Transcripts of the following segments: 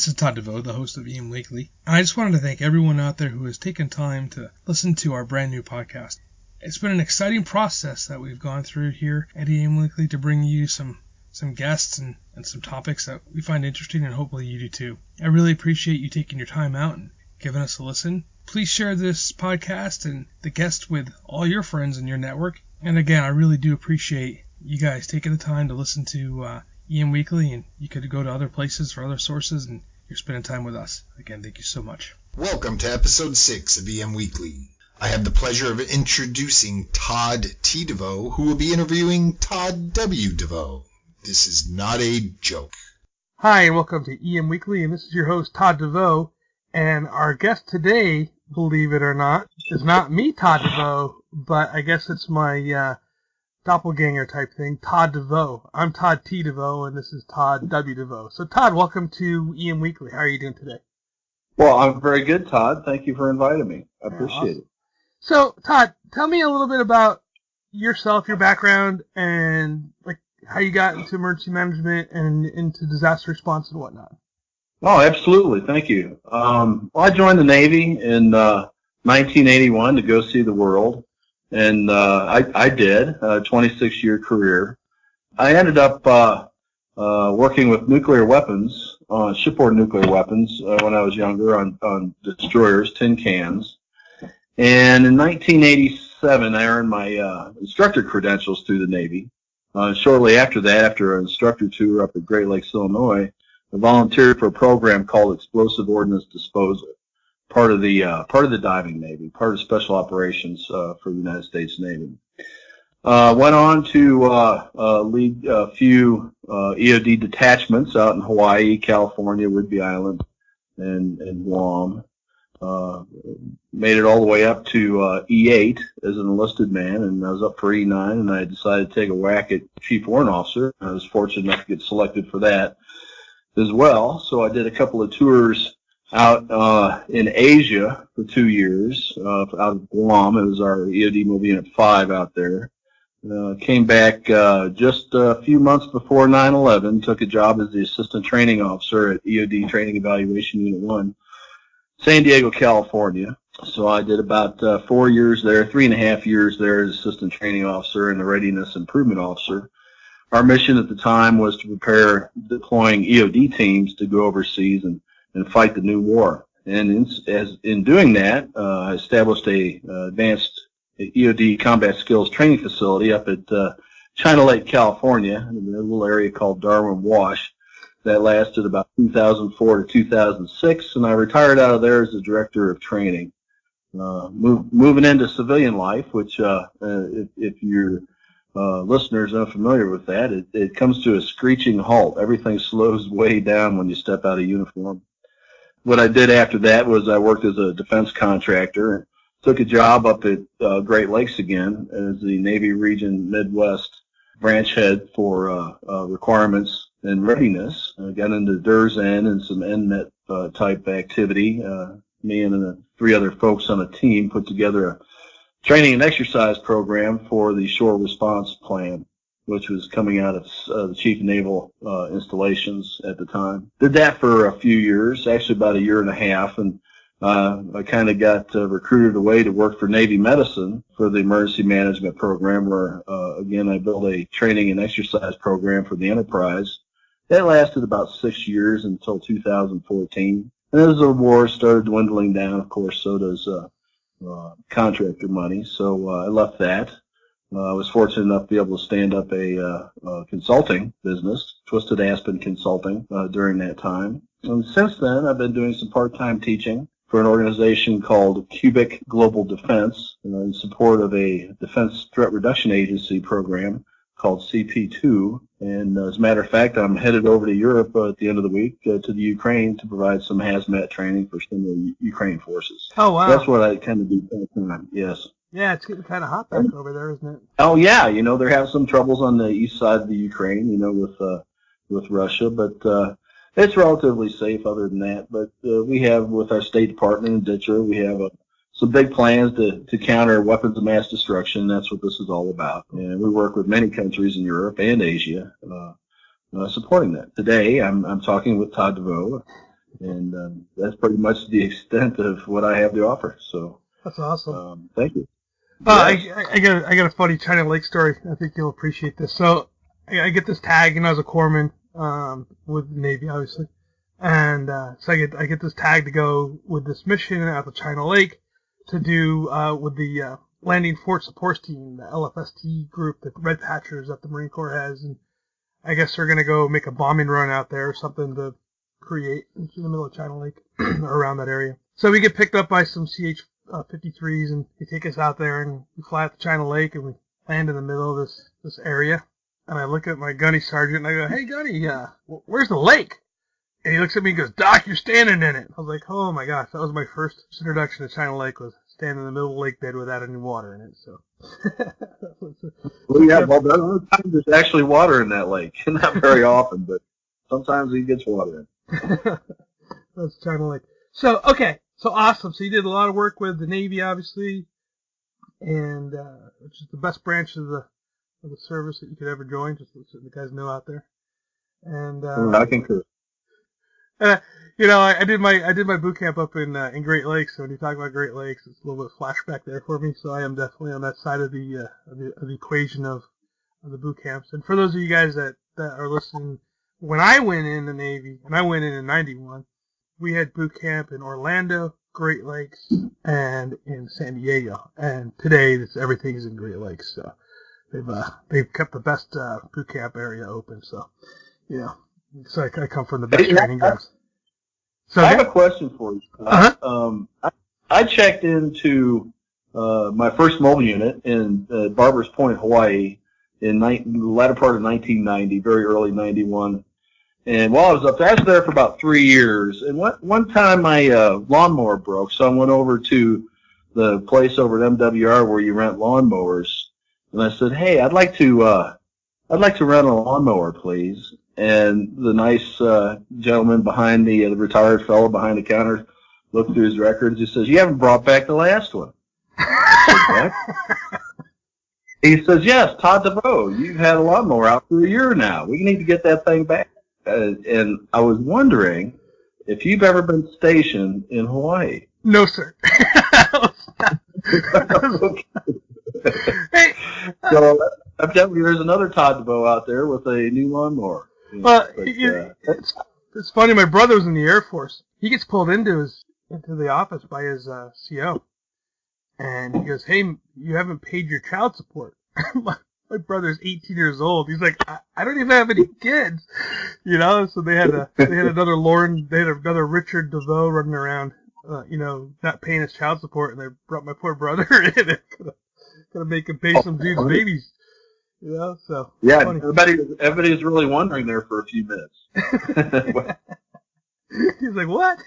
This is Todd DeVoe, the host of EM Weekly, and I just wanted to thank everyone out there who has taken time to listen to our brand new podcast. It's been an exciting process that we've gone through here at EM Weekly to bring you some guests and some topics that we find interesting, and hopefully you do too. I really appreciate you taking your time out and giving us a listen. Please share this podcast and the guest with all your friends in your network. And again, I really do appreciate you guys taking the time to listen to EM Weekly, and you could go to other places for other sources, and you're spending time with us. Again, thank you so much. Welcome to episode 6 of EM Weekly. I have the pleasure of introducing Todd T. DeVoe, who will be interviewing Todd W. DeVoe. This is not a joke. Hi, and welcome to EM Weekly, and this is your host, Todd DeVoe. And our guest today, believe it or not, is not me, Todd DeVoe, but I guess it's my doppelganger type thing, Todd DeVoe. I'm Todd T. DeVoe, and this is Todd W. DeVoe. So, Todd, welcome to EM Weekly. How are you doing today? Well, I'm very good, Todd. Thank you for inviting me. I appreciate it. So, Todd, tell me a little bit about yourself, your background, and like how you got into emergency management and into disaster response and whatnot. Oh, absolutely. Thank you. Well, I joined the Navy in 1981 to go see the world, and I did a 26-year career. I ended up working with nuclear weapons, shipboard nuclear weapons, when I was younger on destroyers, tin cans. And in 1987, I earned my instructor credentials through the Navy. Shortly after that, after an instructor tour up at Great Lakes, Illinois, I volunteered for a program called Explosive Ordnance Disposal, part of the diving Navy, part of special operations for the United States Navy. Went on to lead a few EOD detachments out in Hawaii, California, Whidbey Island, and Guam. Made it all the way up to E8 as an enlisted man, and I was up for E9, and I decided to take a whack at Chief Warrant Officer. I was fortunate enough to get selected for that as well. So I did a couple of tours out in Asia for 2 years, out of Guam. It was our EOD Mobile Unit 5 out there. Came back just a few months before 9/11, took a job as the Assistant Training Officer at EOD Training Evaluation Unit 1, San Diego, California. So I did about 4 years there, 3.5 years there as Assistant Training Officer and the Readiness Improvement Officer. Our mission at the time was to prepare deploying EOD teams to go overseas and fight the new war. And in doing that, I established a advanced EOD combat skills training facility up at China Lake, California, in a little area called Darwin Wash. That lasted about 2004 to 2006, and I retired out of there as the director of training. Moving into civilian life, which if your listeners are unfamiliar with that, it comes to a screeching halt. Everything slows way down when you step out of uniform. What I did after that was I worked as a defense contractor and took a job up at Great Lakes again as the Navy Region Midwest branch head for requirements and readiness. I got into DERZN and some NMET type activity. Me and the 3 other folks on the team put together a training and exercise program for the Shore Response Plan, which was coming out of the Chief of Naval Installations at the time. Did that for a few years, actually about 1.5 years, and I kind of got recruited away to work for Navy Medicine for the Emergency Management Program, where, again, I built a training and exercise program for the Enterprise. That lasted about 6 years until 2014. And as the war started dwindling down, of course, so does contractor money. So I left that. I was fortunate enough to be able to stand up a consulting business, Twisted Aspen Consulting, during that time. And since then, I've been doing some part-time teaching for an organization called Cubic Global Defense in support of a Defense Threat Reduction Agency program called CP2. And as a matter of fact, I'm headed over to Europe at the end of the week to the Ukraine to provide some hazmat training for some of the Ukraine forces. Oh, wow. So that's what I tend to do part-time, yes. Yeah, it's getting kind of hot back over there, isn't it? Oh, yeah. They're having some troubles on the east side of the Ukraine, with Russia, but it's relatively safe other than that. But we have, with our State Department and DTRA, we have some big plans to counter weapons of mass destruction. That's what this is all about. And we work with many countries in Europe and Asia supporting that. Today, I'm talking with Todd DeVoe, And that's pretty much the extent of what I have to offer. So that's awesome. Thank you. Yes. I got a funny China Lake story. I think you'll appreciate this. So I get this tag, and I was a corpsman with the Navy, obviously, and so I get this tag to go with this mission out of China Lake to do with the Landing Fort Support Team, the LFST group that Red Patchers that the Marine Corps has, and I guess they're gonna go make a bombing run out there or something to create in the middle of China Lake or around that area. So we get picked up by some CH-53s, and they take us out there, and we fly out to China Lake, and we land in the middle of this area. And I look at my gunny sergeant, and I go, "Hey, gunny, where's the lake?" And he looks at me and goes, "Doc, you're standing in it." I was like, "Oh my gosh," that was my first introduction to China Lake, was standing in the middle of the lake bed without any water in it. So. Well, yeah, well, sometimes there's actually water in that lake. Not very often, but sometimes he gets water in. That's China Lake. So, okay. So awesome. So you did a lot of work with the Navy, obviously, and which is the best branch of the service that you could ever join, just so the guys know out there. And I concur. I did my boot camp up in Great Lakes. So when you talk about Great Lakes, it's a little bit of flashback there for me. So I am definitely on that side of the equation of the boot camps. And for those of you guys that are listening, when I went in the Navy, and I went in 91, we had boot camp in Orlando, Great Lakes, and in San Diego. And today, everything is in Great Lakes. So they've kept the best boot camp area open. So, so I come from the best training grounds. So I have a question for you. I checked into my first mobile unit in Barbers Point, Hawaii, in the latter part of 1990, very early 91. And while I was up there, I was there for about 3 years. And one time my lawnmower broke, so I went over to the place over at MWR where you rent lawnmowers, and I said, "Hey, I'd like to rent a lawnmower, please." And the nice gentleman behind the retired fellow behind the counter looked through his records. He says, "You haven't brought back the last one." I said, "What?" He says, "Yes, Todd DeVoe, you've had a lawnmower out for a year now. We need to get that thing back." And I was wondering if you've ever been stationed in Hawaii. No, sir. Hey, so evidently there's another Todd DeVoe out there with a new lawnmower. Well, it's funny. My brother was in the Air Force. He gets pulled into the office by his CO, and he goes, "Hey, you haven't paid your child support." My brother's 18 years old. He's like, I don't even have any kids, So they had another Richard DeVoe running around, not paying his child support, and they brought my poor brother in. Gonna make him pay some dude's babies, So yeah, everybody's really wondering there for a few minutes. He's like, what?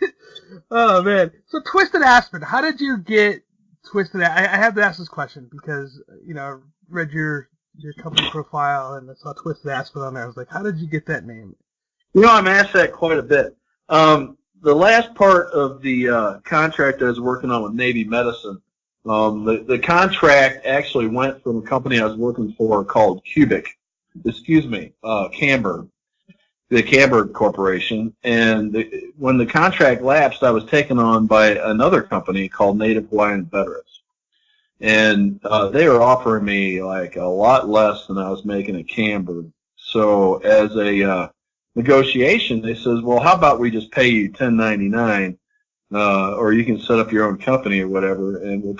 Oh man! So Twisted Aspen, how did you get Twisted? I have to ask this question because I read your company profile and I saw Twisted Aspen on there. I was like, how did you get that name? I'm asked that quite a bit. The last part of the contract I was working on with Navy Medicine, the contract actually went from a company I was working for called Camberg, the Camberg Corporation. And when the contract lapsed, I was taken on by another company called Native Hawaiian Veterans. And they were offering me like a lot less than I was making at Camberg. So as a negotiation, they says, "Well, how about we just pay you $10.99, or you can set up your own company or whatever, and we'll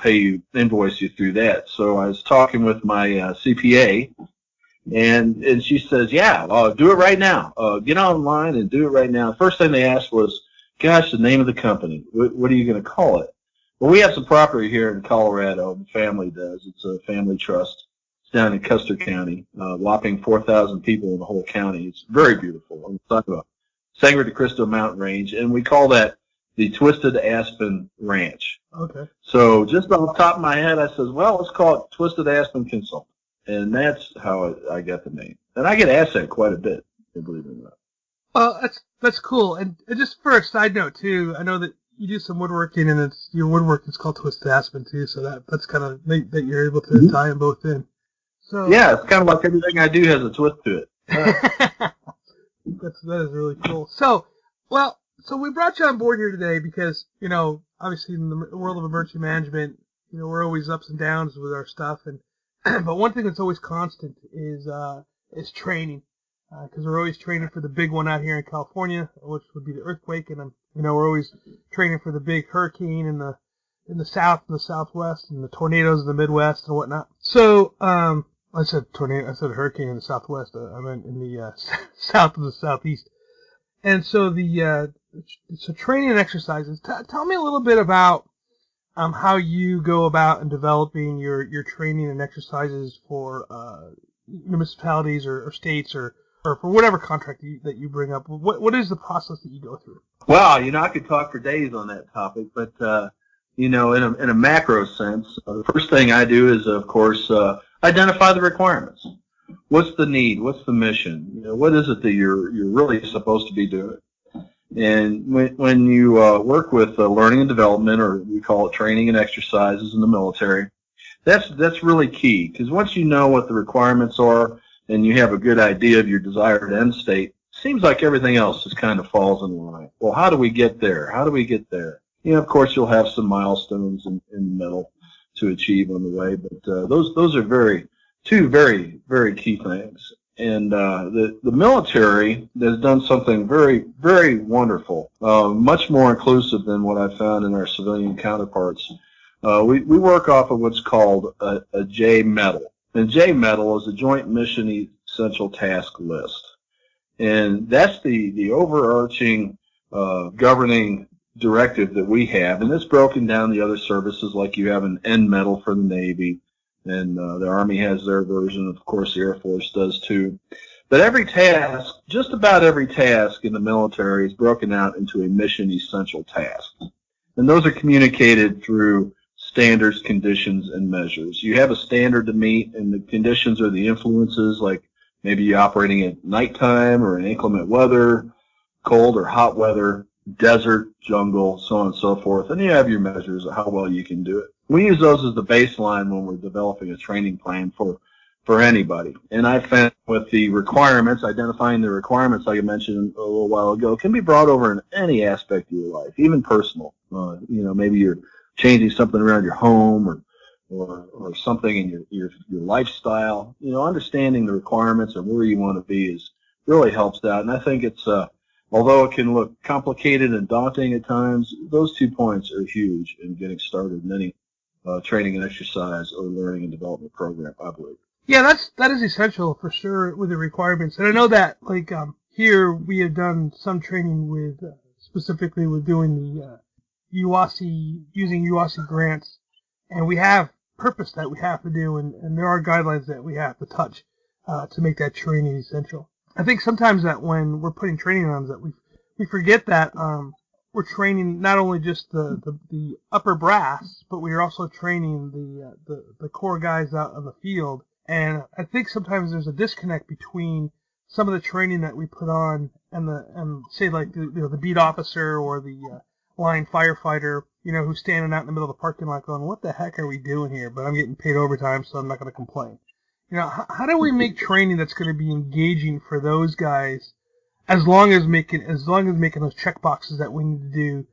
invoice you through that." So I was talking with my CPA, and she says, "Yeah, do it right now. Get online and do it right now." The first thing they asked was, "Gosh, the name of the company. What are you going to call it?" Well, we have some property here in Colorado. The family does. It's a family trust. It's down in Custer County, whopping 4,000 people in the whole county. It's very beautiful. I'm talking about Sangre de Cristo mountain range, and we call that the Twisted Aspen Ranch. Okay. So just off the top of my head, I says, well, let's call it Twisted Aspen Consultant. And that's how I got the name. And I get asked that quite a bit, believe it or not. Well, that's cool. And just for a side note, too, I know that you do some woodworking, and your woodworking is called Twisted Aspen, too, so that's kind of neat that you're able to tie them both in. So yeah, it's kind of like everything I do has a twist to it. That is really cool. So So we brought you on board here today because, obviously in the world of emergency management, we're always ups and downs with our stuff. But one thing that's always constant is training. Because we're always training for the big one out here in California, which would be the earthquake. And, we're always training for the big hurricane in the south and the southwest and the tornadoes in the Midwest and whatnot. So, I said tornado, I said hurricane in the southwest. I meant in the south of the southeast. And so so training and exercises. Tell me a little bit about how you go about in developing your training and exercises for municipalities or states or for whatever contract that you bring up. What is the process that you go through? Well, I could talk for days on that topic, but in a macro sense, the first thing I do is, of course, identify the requirements. What's the need? What's the mission? What is it that you're really supposed to be doing? And when you work with learning and development, or we call it training and exercises in the military, that's really key, because once you know what the requirements are and you have a good idea of your desired end state, it seems like everything else just kind of falls in line. Well, how do we get there? How do we get there? Of course, you'll have some milestones in the middle to achieve on the way, but those are two very, very key things. And the military has done something very, very wonderful, much more inclusive than what I found in our civilian counterparts. We work off of what's called a J medal. And J medal is a Joint Mission Essential Task List. And that's the overarching governing directive that we have. And it's broken down the other services, like you have an N medal for the Navy, and the Army has their version. Of course, the Air Force does too. But every task, just about every task in the military is broken out into a mission essential task. And those are communicated through standards, conditions, and measures. You have a standard to meet, and the conditions are the influences, like maybe you're operating at nighttime or in inclement weather, cold or hot weather, desert, jungle, so on and so forth. And you have your measures of how well you can do it. We use those as the baseline when we're developing a training plan for anybody. And I found with the requirements, identifying the requirements, like I mentioned a little while ago, can be brought over in any aspect of your life, even personal. Maybe you're changing something around your home or something in your lifestyle. Understanding the requirements and where you want to be really helps out. And I think it's although it can look complicated and daunting at times, those 2 points are huge in getting started in any training and exercise or learning and development program, I believe. Yeah, that is essential for sure with the requirements. And I know that here we have done some training with specifically with doing the using UASI grants, and we have purpose that we have to do, and there are guidelines that we have to touch to make that training essential. I think sometimes that when we're putting training on that we forget that we're training not only just the upper brass, but we're also training the core guys out on the field. And I think sometimes there's a disconnect between some of the training that we put on and say like the beat officer or the line firefighter, who's standing out in the middle of the parking lot going, what the heck are we doing here? But I'm getting paid overtime, so I'm not going to complain. How do we make training that's going to be engaging for those guys, as long as making those check boxes that we need to do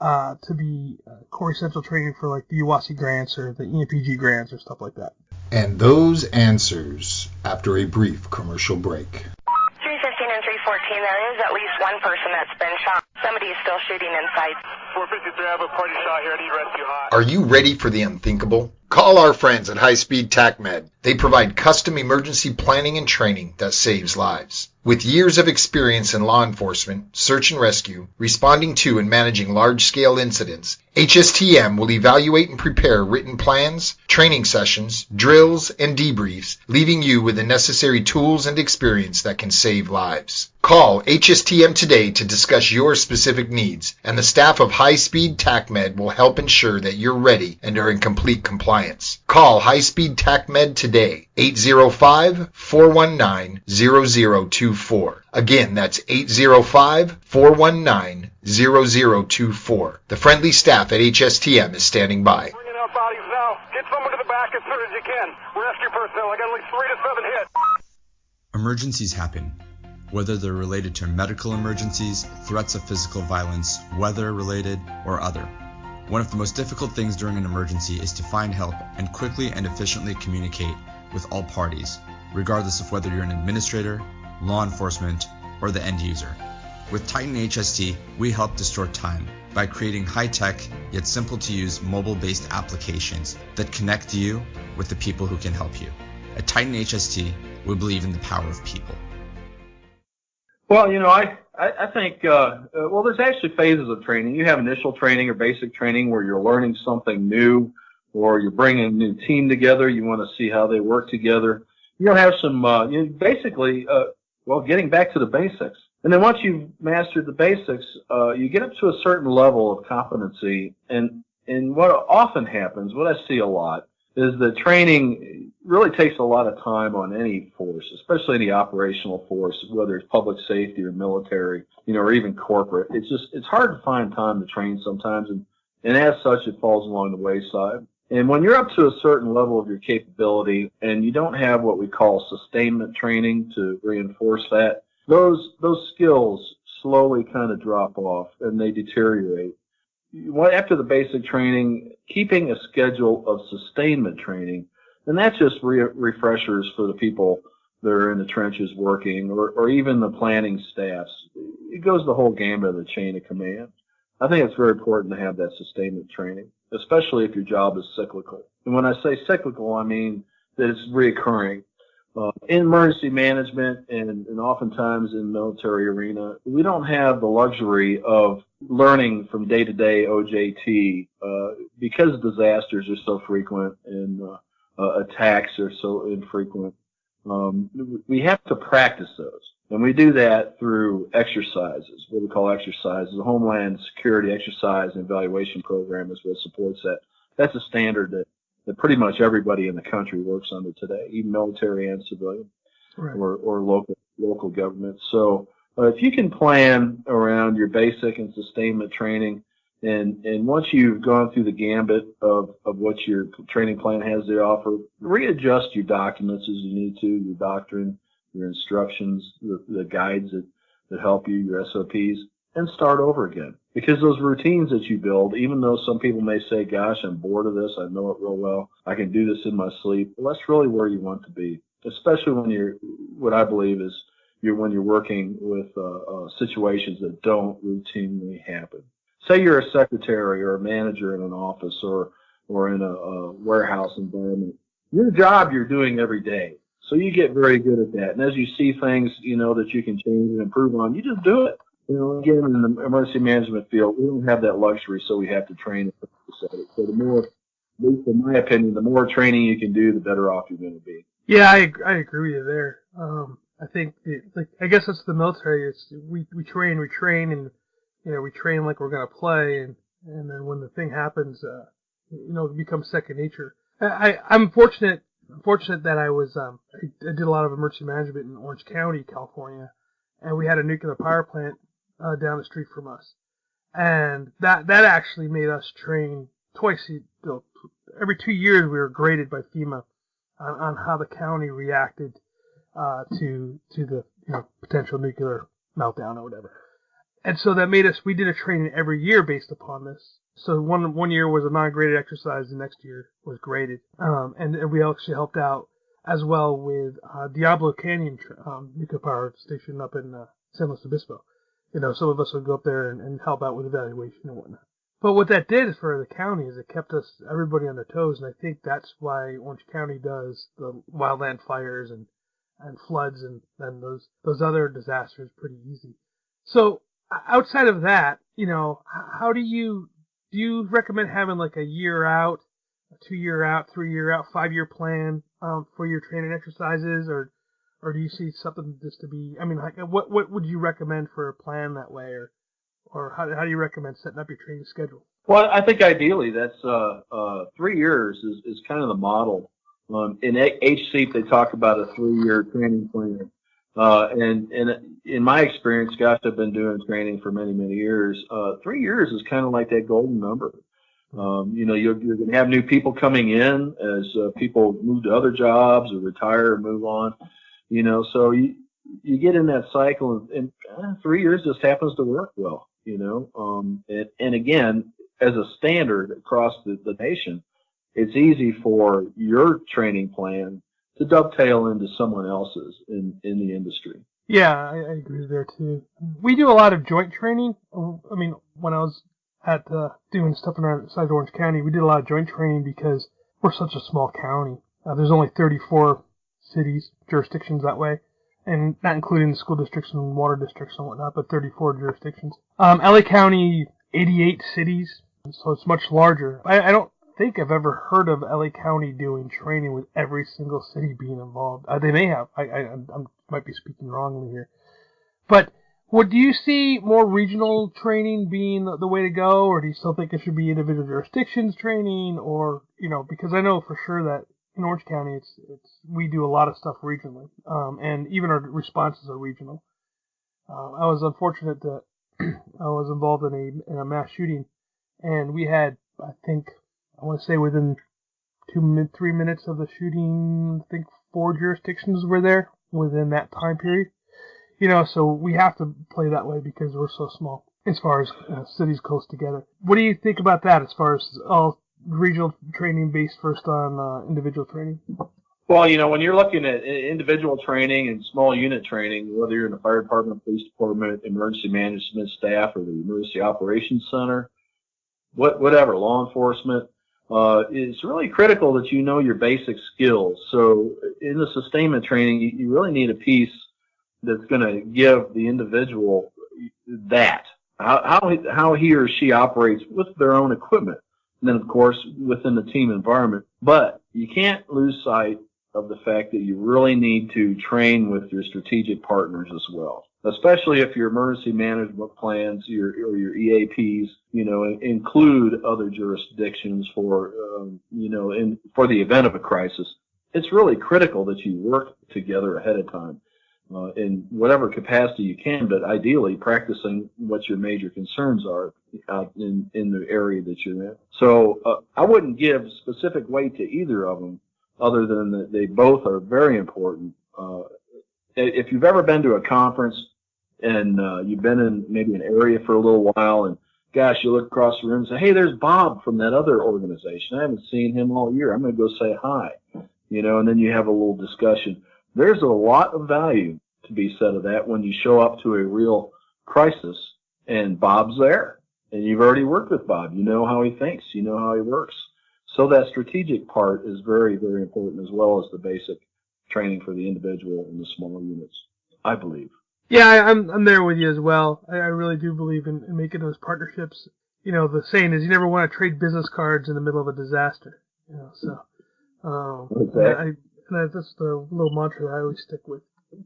to be core essential training for like the UASI grants or the EMPG grants or stuff like that? And those answers after a brief commercial break. 315 and 314, there is at least one person that's been shot. Somebody is still shooting inside. 453, I have a party shot here. I need rescue hot. Are you ready for the unthinkable? Call our friends at High Speed TACMed. They provide custom emergency planning and training that saves lives. With years of experience in law enforcement, search and rescue, responding to and managing large-scale incidents, HSTM will evaluate and prepare written plans, training sessions, drills, and debriefs, leaving you with the necessary tools and experience that can save lives. Call HSTM today to discuss your specific needs, and the staff of High Speed TACMed will help ensure that you're ready and are in complete compliance. Call High Speed TACMed today, 805-419-0024. Again, that's 805-419-0024. The friendly staff at HSTM is standing by. Bringing out bodies now. Get someone to the back as soon as you can. Rescue personnel, I got at least 3 to 7 hits. Emergencies happen. whether they're related to medical emergencies, threats of physical violence, weather-related, or other. One of the most difficult things during an emergency is to find help and quickly and efficiently communicate with all parties, regardless of whether you're an administrator, law enforcement, or the end user. With Titan HST, we help to store time by creating high-tech yet simple-to-use mobile-based applications that connect you with the people who can help you. At Titan HST, we believe in the power of people. Well, I think, there's actually phases of training. You have initial training or basic training where you're learning something new, or you're bringing a new team together. You want to see how they work together. You'll have some, getting back to the basics. And then once you've mastered the basics, you get up to a certain level of competency. And what often happens, what I see a lot, is that training really takes a lot of time on any force, especially any operational force, whether it's public safety or military, or even corporate. It's hard to find time to train sometimes, and as such, it falls along the wayside. And when you're up to a certain level of your capability and you don't have what we call sustainment training to reinforce that, those skills slowly kind of drop off and they deteriorate. After the basic training, keeping a schedule of sustainment training, and that's just refreshers for the people that are in the trenches working, or even the planning staffs. It goes the whole gambit of the chain of command. I think it's very important to have that sustainment training, especially if your job is cyclical. And when I say cyclical, I mean that it's reoccurring. In emergency management and oftentimes in military arena, we don't have the luxury of learning from day-to-day OJT because disasters are so frequent and attacks are so infrequent. We have to practice those. And we do that through exercises, what we call exercises. The Homeland Security Exercise and Evaluation Program is what supports that. That's a standard that pretty much everybody in the country works under today, even military and civilian, right, or local government. So if you can plan around your basic and sustainment training, and once you've gone through the gambit of what your training plan has to offer, readjust your documents as you need to, your doctrine, your instructions, the guides that help you, your SOPs, and start over again. Because those routines that you build, even though some people may say, gosh, I'm bored of this, I know it real well, I can do this in my sleep, well, that's really where you want to be, especially when what I believe is when you're working with situations that don't routinely happen. Say you're a secretary or a manager in an office or in a warehouse environment. Your job you're doing every day. So you get very good at that. And as you see things, that you can change and improve on, you just do it. Again, in the emergency management field, we don't have that luxury, so we have to train. So the more, at least in my opinion, the more training you can do, the better off you're going to be. Yeah, I agree with you there. I think, I guess it's the military. We train, and, we train like we're going to play, and then when the thing happens, it becomes second nature. I'm fortunate that I was, I did a lot of emergency management in Orange County, California, and we had a nuclear power plant down the street from us, and that actually made us train twice. Every 2 years we were graded by FEMA on how the county reacted to the potential nuclear meltdown or whatever, and so that made us. We did a training every year based upon this. So one year was a non-graded exercise, the next year was graded, and we actually helped out as well with Diablo Canyon nuclear power station up in San Luis Obispo. Some of us would go up there and help out with evaluation and whatnot. But what that did for the county is it kept everybody on their toes, and I think that's why Orange County does the wildland fires and floods and those other disasters pretty easy. So outside of that, how do you recommend having like a year out, a 2 year out, 3 year out, 5 year plan for your training exercises, or do you see something just to be? I mean, what would you recommend for a plan that way, or how do you recommend setting up your training schedule? Well, I think ideally that's 3 years is kind of the model. In HCEP they talk about a 3-year training plan, and in my experience, gosh, I've been doing training for many years. 3 years is kind of like that golden number. You're going to have new people coming in as people move to other jobs or retire or move on. So you get in that cycle, and 3 years just happens to work well, you know. And again, as a standard across the nation, it's easy for your training plan to dovetail into someone else's in the industry. Yeah, I agree there too. We do a lot of joint training. I mean, when I was at doing stuff inside Orange County, we did a lot of joint training because we're such a small county. There's only 34 cities, jurisdictions that way, and not including the school districts and water districts and whatnot, but 34 jurisdictions. LA County, 88 cities, so it's much larger. I don't think I've ever heard of LA County doing training with every single city being involved. They may have. I might be speaking wrongly here. But do you see more regional training being the way to go, or do you still think it should be individual jurisdictions training, or, you know, because I know for sure that in Orange County we do a lot of stuff regionally, and even our responses are regional. I was unfortunate that I was involved in a mass shooting, and we had, I want to say within 3 minutes of the shooting, I think 4 jurisdictions were there within that time period. You know, so we have to play that way because we're so small as far as cities close together. What do you think about that as far as all regional training based first on individual training? Well, you know, when you're looking at individual training and small unit training, whether you're in the fire department, police department, emergency management staff, or the emergency operations center, whatever, law enforcement, it's really critical that you know your basic skills. So in the sustainment training, you really need a piece that's going to give the individual that, how he or she operates with their own equipment. And then, of course, within the team environment. But you can't lose sight of the fact that you really need to train with your strategic partners as well, especially if your emergency management plans or your EAPs, you know, include other jurisdictions for, for the event of a crisis. It's really critical that you work together ahead of time in whatever capacity you can, but ideally practicing what your major concerns are out in the area that you're in. So I wouldn't give specific weight to either of them, other than that they both are very important. If you've ever been to a conference and you've been in maybe an area for a little while, and gosh, you look across the room and say, hey, there's Bob from that other organization. I haven't seen him all year. I'm going to go say hi, you know, and then you have a little discussion. There's a lot of value to be said of that when you show up to a real crisis and Bob's there and you've already worked with Bob. You know how he thinks. You know how he works. So that strategic part is very, very important, as well as the basic training for the individual in the smaller units, I believe. Yeah, I'm there with you as well. I really do believe in making those partnerships. You know, the saying is you never want to trade business cards in the middle of a disaster. You know, so that's the little mantra I always stick with.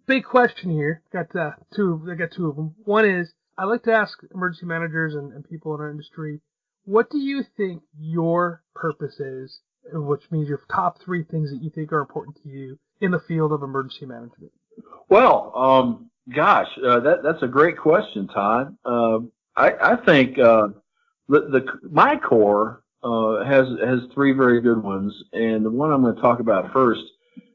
Big question here. I got two of them. One is, I like to ask emergency managers and people in our industry, what do you think your purpose is, which means your top 3 things that you think are important to you in the field of emergency management? Well, that's a great question, Todd. I think my core has 3 very good ones, and the one I'm going to talk about first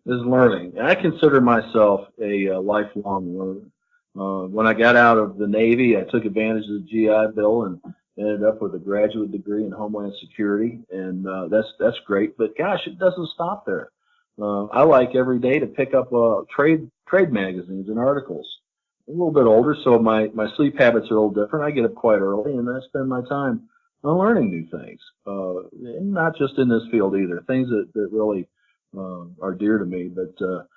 is learning. I consider myself a lifelong learner. When I got out of the Navy, I took advantage of the GI Bill and ended up with a graduate degree in Homeland Security, and that's great. But gosh, it doesn't stop there. I like every day to pick up trade magazines and articles. I'm a little bit older, so my sleep habits are a little different. I get up quite early, and I spend my time on learning new things, and not just in this field either. Things that really are dear to me, but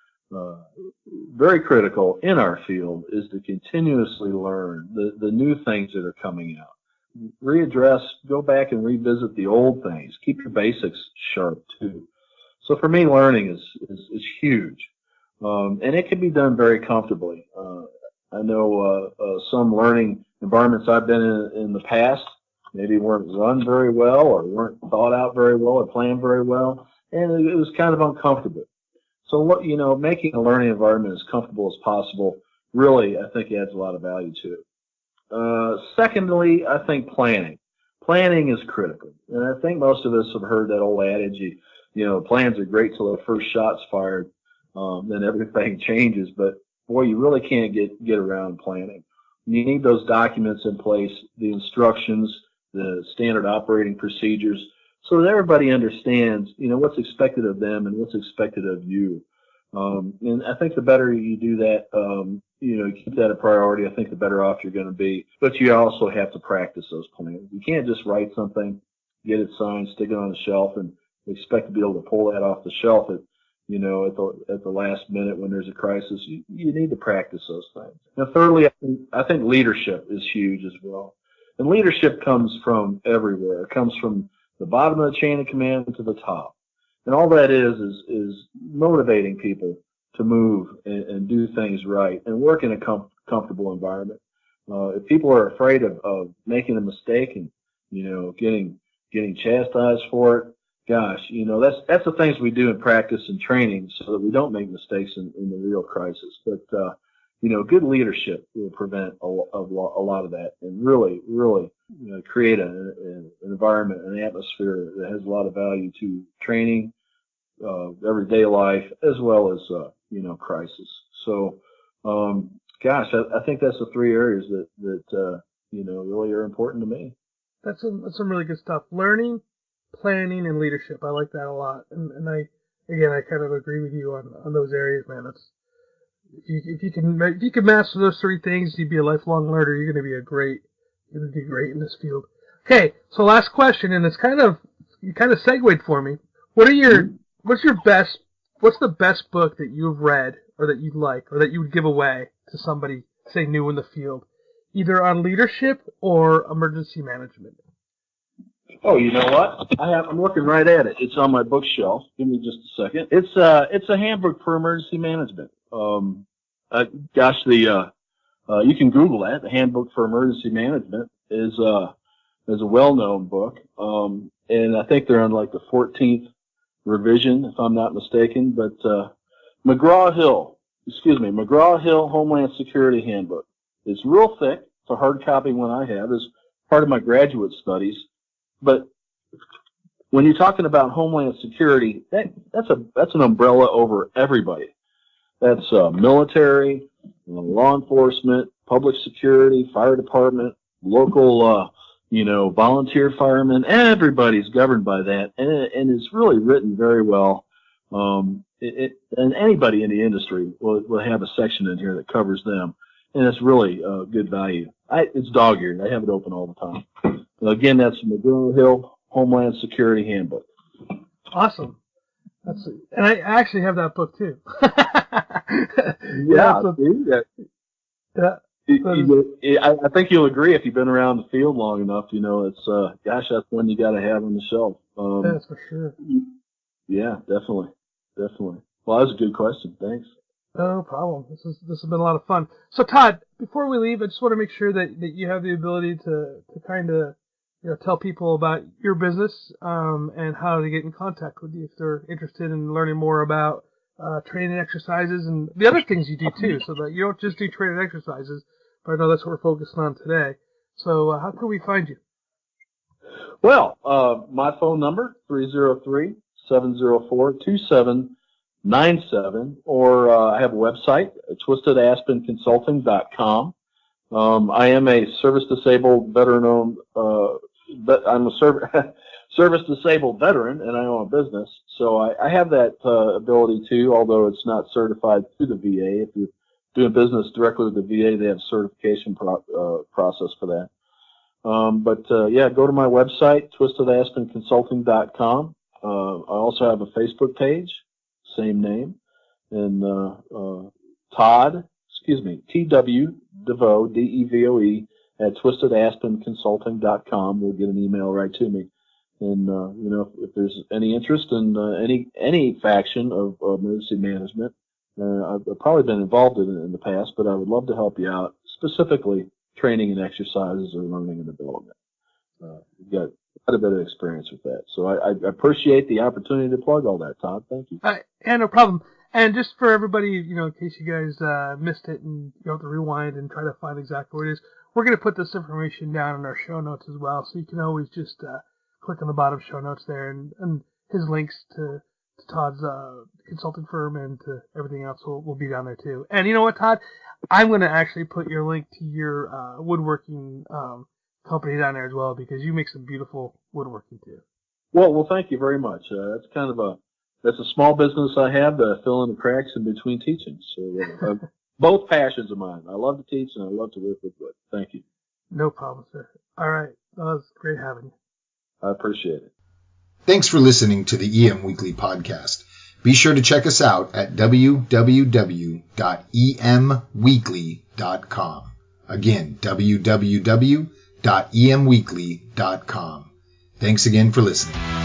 very critical in our field is to continuously learn the new things that are coming out. Readdress, go back and revisit the old things. Keep your basics sharp too. So for me, learning is huge, and it can be done very comfortably. I know some learning environments I've been in the past maybe weren't run very well, or weren't thought out very well, or planned very well, and it was kind of uncomfortable. So, you know, making a learning environment as comfortable as possible really, I think, adds a lot of value to it. Secondly, I think planning. Planning is critical, and I think most of us have heard that old adage, you know, plans are great till the first shot's fired, then everything changes. But boy, you really can't get around planning. You need those documents in place, the instructions, the standard operating procedures, so that everybody understands, what's expected of them and what's expected of you. And I think the better you do that, keep that a priority, I think the better off you're going to be. But you also have to practice those plans. You can't just write something, get it signed, stick it on the shelf, and expect to be able to pull that off the shelf at the last minute when there's a crisis. You need to practice those things. Now, thirdly, I think leadership is huge as well. And leadership comes from everywhere. It comes from the bottom of the chain of command to the top. And all that is motivating people to move and do things right and work in a comfortable environment. If people are afraid of making a mistake and, getting chastised for it, gosh, that's the things we do in practice and training so that we don't make mistakes in the real crisis. But, good leadership will prevent a lot of that and really, create an environment, an atmosphere that has a lot of value to training, everyday life, as well as, crisis. So, I think that's the three areas that really are important to me. That's some really good stuff. Learning, planning, and leadership. I like that a lot. And I kind of agree with you on those areas, man. That's, if you can master those three things, you'd be a lifelong learner. You're going to be great in this field. Okay, so last question, and you kind of segued for me. What's the best book that you've read or that you like or that you would give away to somebody, say, new in the field, either on leadership or emergency management? Oh, you know what? I'm looking right at it. It's on my bookshelf. Give me just a second. It's a handbook for emergency management. You can Google that. The Handbook for Emergency Management is a well-known book. And I think they're on like the 14th revision, if I'm not mistaken. But McGraw-Hill Homeland Security Handbook. It's real thick. It's a hard copy one I have as part of my graduate studies. But when you're talking about Homeland Security, that's an umbrella over everybody. That's military, law enforcement, public security, fire department, local, volunteer firemen. Everybody's governed by that, and it's really written very well. And anybody in the industry will have a section in here that covers them, and it's really good value. It's dog-eared. I have it open all the time. Again, that's McGraw-Hill Homeland Security Handbook. Awesome. And I actually have that book too. Yeah. I think you'll agree if you've been around the field long enough. It's that's one you got to have on the shelf. That's for sure. Yeah, definitely. Well, that was a good question. Thanks. No problem. This has been a lot of fun. So, Todd, before we leave, I just want to make sure that you have the ability to kind of tell people about your business and how to get in contact with you if they're interested in learning more about training exercises and the other things you do too, so that you don't just do training exercises, but I know that's what we're focusing on today. So how can we find you? Well, my phone number, 303-704-2797, or I have a website, twistedaspenconsulting.com. I am a service-disabled veteran-owned I'm a service-disabled veteran, and I own a business, so I have that ability too, although it's not certified through the VA. If you're doing business directly with the VA, they have a certification process for that. Go to my website, twistedaspenconsulting.com. I also have a Facebook page, same name, and T.W. DeVoe, D-E-V-O-E, at twistedaspenconsulting.com. We'll get an email right to me. And, if there's any interest in any faction of emergency management, I've probably been involved in the past, but I would love to help you out, specifically training and exercises or learning and development. We've got quite a bit of experience with that. So I appreciate the opportunity to plug all that, Todd. Thank you. Yeah, no problem. And just for everybody, in case you guys missed it and you have to rewind and try to find exactly where it is, we're going to put this information down in our show notes as well, so you can always just click on the bottom show notes there, and his links to Todd's consulting firm and to everything else will be down there too. And you know what, Todd? I'm going to actually put your link to your woodworking company down there as well, because you make some beautiful woodworking too. Well, thank you very much. That's a small business I have to fill in the cracks in between teaching. So both passions of mine. I love to teach and I love to work with wood. Thank you. No problem, sir. All right. Well, it was great having you. I appreciate it. Thanks for listening to the EM Weekly podcast. Be sure to check us out at www.emweekly.com. Again, www.emweekly.com. Thanks again for listening.